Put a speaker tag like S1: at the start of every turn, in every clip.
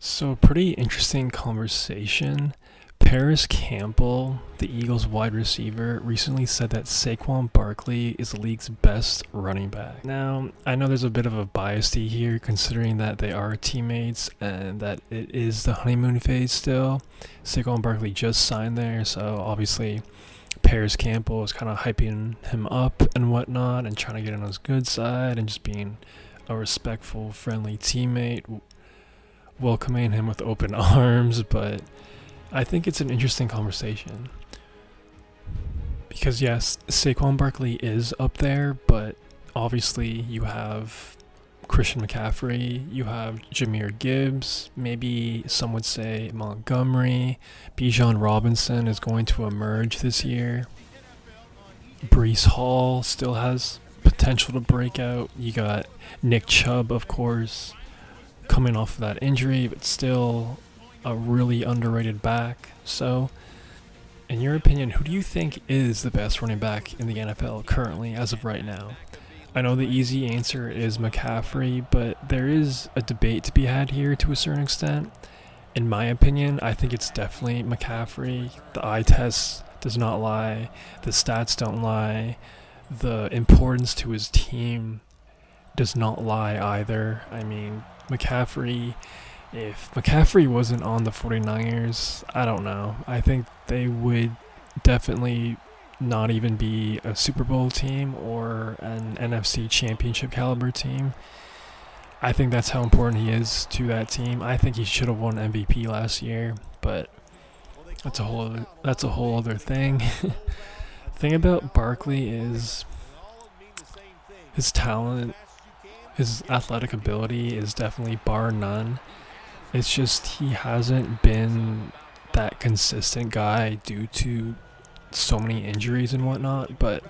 S1: So, pretty interesting conversation. Paris Campbell, the Eagles wide receiver, recently said that Saquon Barkley is the league's best running back. Now, I know there's a bit of a bias here considering that they are teammates and that it is the honeymoon phase still. Saquon Barkley just signed there, so obviously Paris Campbell is kind of hyping him up and whatnot and trying to get on his good side and just being a respectful, friendly teammate, welcoming him with open arms. But I think it's an interesting conversation because yes, Saquon Barkley is up there, but obviously you have Christian McCaffrey, you have Jahmyr Gibbs, maybe some would say Montgomery, Bijan Robinson is going to emerge this year. Breece Hall still has potential to break out. You got Nick Chubb, of course, coming off of that injury, but still a really underrated back. So, in your opinion, who do you think is the best running back in the NFL currently as of right now? I know the easy answer is McCaffrey, but there is a debate to be had here to a certain extent. In my opinion, I think it's definitely McCaffrey. The eye test does not lie. The stats don't lie. The importance to his team does not lie either. I mean, McCaffrey, if McCaffrey wasn't on the 49ers, I don't know. I think they would definitely not even be a Super Bowl team or an NFC championship caliber team. I think that's how important he is to that team. I think he should have won MVP last year, but that's a whole other thing. Thing about Barkley is his talent, his athletic ability is definitely bar none. It's just he hasn't been that consistent guy due to so many injuries and whatnot. But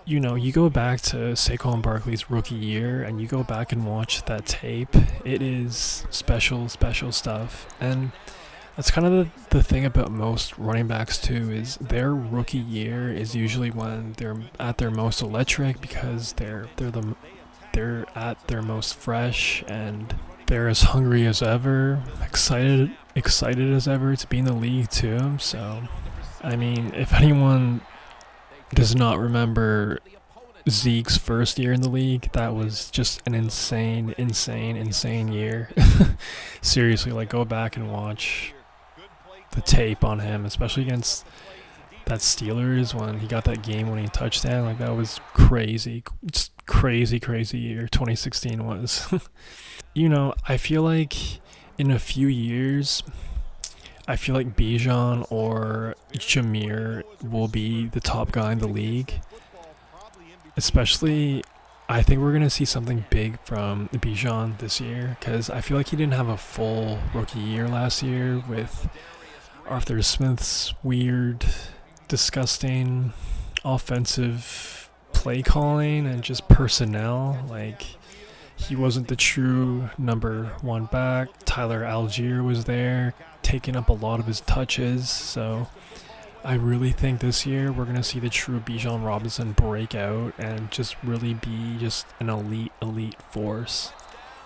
S1: you know, you go back to Saquon Barkley's rookie year and you go back and watch that tape. It is special stuff. And that's kind of the thing about most running backs too, is their rookie year is usually when they're at their most electric because they're at their most fresh and they're as hungry as ever, excited as ever to be in the league too. So, I mean, if anyone does not remember Zeke's first year in the league, that was just an insane year. Seriously, like, go back and watch the tape on him, especially against that Steelers when he got that game-winning touchdown. Like, that was crazy. Just crazy year 2016 was. You know, I feel like in a few years, I feel like Bijan or Jahmyr will be the top guy in the league. Especially, I think we're going to see something big from Bijan this year, because I feel like he didn't have a full rookie year last year with Arthur Smith's weird, disgusting offensive play calling and just personnel. Like, he wasn't the true number one back. Tyler Algier was there, taking up a lot of his touches. So I really think this year we're going to see the true Bijan Robinson break out and just really be just an elite force.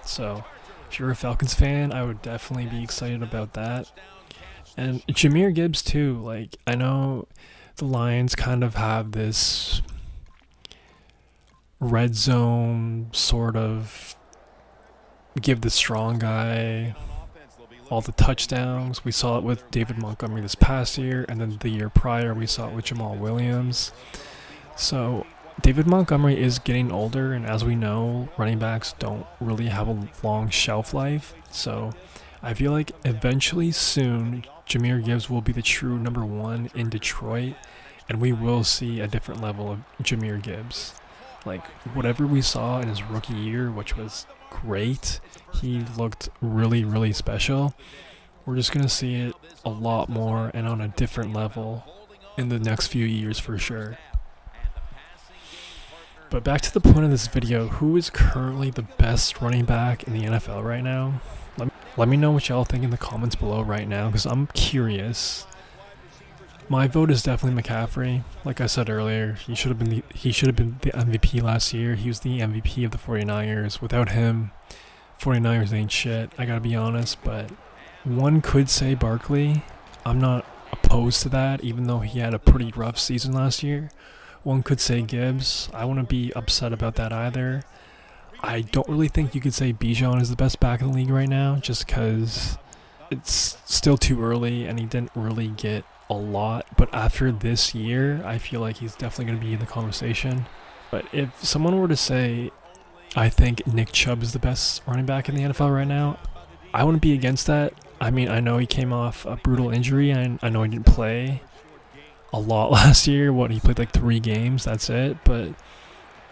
S1: So if you're a Falcons fan, I would definitely be excited about that. And Jahmyr Gibbs too. Like, I know the Lions kind of have this red zone sort of give the strong guy all the touchdowns. We saw it with David Montgomery this past year, and then the year prior we saw it with Jamal Williams. So David Montgomery is getting older, and as we know, running backs don't really have a long shelf life. So I feel like eventually soon Jahmyr Gibbs will be the true number one in Detroit, and we will see a different level of Jahmyr Gibbs. Like, whatever we saw in his rookie year, which was great, he looked really special. We're just going to see it a lot more and on a different level in the next few years for sure. But back to the point of this video, who is currently the best running back in the NFL right now? Let me know what y'all think in the comments below right now, because I'm curious. My vote is definitely McCaffrey. Like I said earlier, he should have been the MVP last year. He was the MVP of the 49ers. Without him, 49ers ain't shit, I gotta be honest, but one could say Barkley. I'm not opposed to that, even though he had a pretty rough season last year. One could say Gibbs. I wouldn't be upset about that either. I don't really think you could say Bijan is the best back in the league right now, just because it's still too early and he didn't really get a lot. But after this year, I feel like he's definitely going to be in the conversation. But if someone were to say, I think Nick Chubb is the best running back in the NFL right now, I wouldn't be against that. I mean, I know he came off a brutal injury, and I know he didn't play a lot last year. He played like 3 games, that's it. But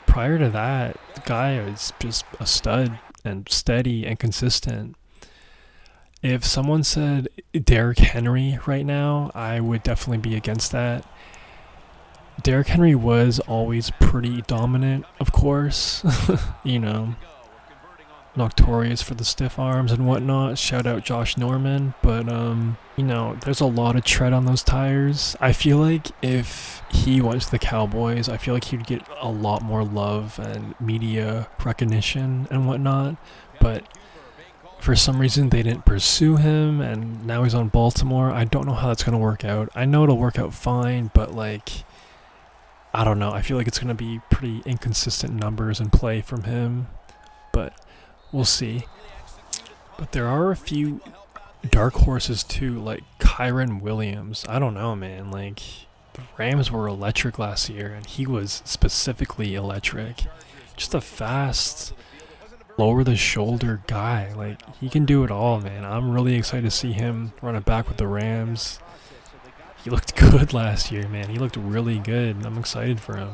S1: prior to that, the guy was just a stud and steady and consistent. If someone said Derrick Henry right now, I would definitely be against that. Derrick Henry was always pretty dominant, of course. you know, notorious for the stiff arms and whatnot. Shout out Josh Norman. But, there's a lot of tread on those tires. I feel like if he went to the Cowboys, I feel like he'd get a lot more love and media recognition and whatnot. But for some reason, they didn't pursue him, and now he's on Baltimore. I don't know how that's going to work out. I know it'll work out fine, but, I don't know. I feel like it's going to be pretty inconsistent numbers and play from him. But we'll see. But there are a few dark horses too, like Kyron Williams. I don't know, man. The Rams were electric last year, and he was specifically electric. Just a fast, lower the shoulder guy. He can do it all, man. I'm really excited to see him run it back with the Rams. He looked good last year, man. He looked really good. I'm excited for him.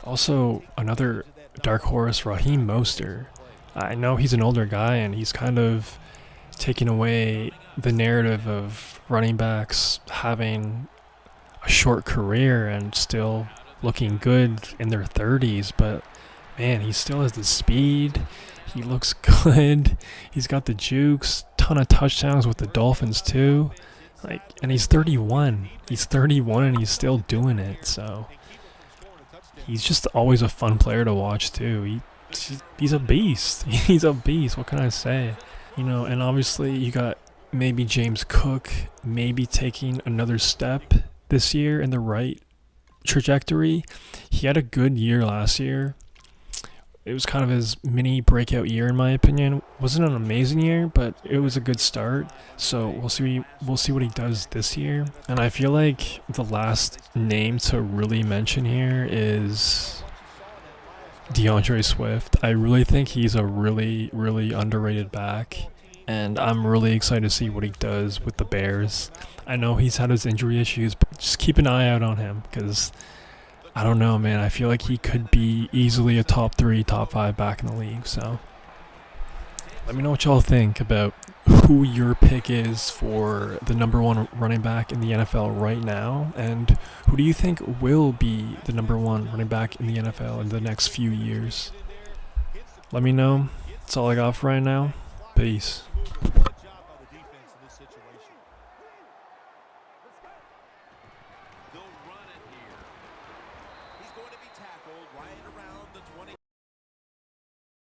S1: Also, another dark horse, Raheem Mostert. I know he's an older guy, and he's kind of taking away the narrative of running backs having a short career and still looking good in their 30s. But, man, he still has the speed. He looks good. He's got the jukes. Ton of touchdowns with the Dolphins, too. And he's 31. He's 31 and he's still doing it. So he's just always a fun player to watch too. He's a beast. He's a beast. What can I say? And obviously you got maybe James Cook maybe taking another step this year in the right trajectory. He had a good year last year. It was kind of his mini breakout year, in my opinion. Wasn't an amazing year, but it was a good start. So we'll see what he does this year. And I feel like the last name to really mention here is DeAndre Swift. I really think he's a really, really underrated back. And I'm really excited to see what he does with the Bears. I know he's had his injury issues, but just keep an eye out on him, because I don't know, man. I feel like he could be easily a top 3, top 5 back in the league. So let me know what y'all think about who your pick is for the number 1 running back in the NFL right now, and who do you think will be the number 1 running back in the NFL in the next few years. Let me know. That's all I got for right now. Peace.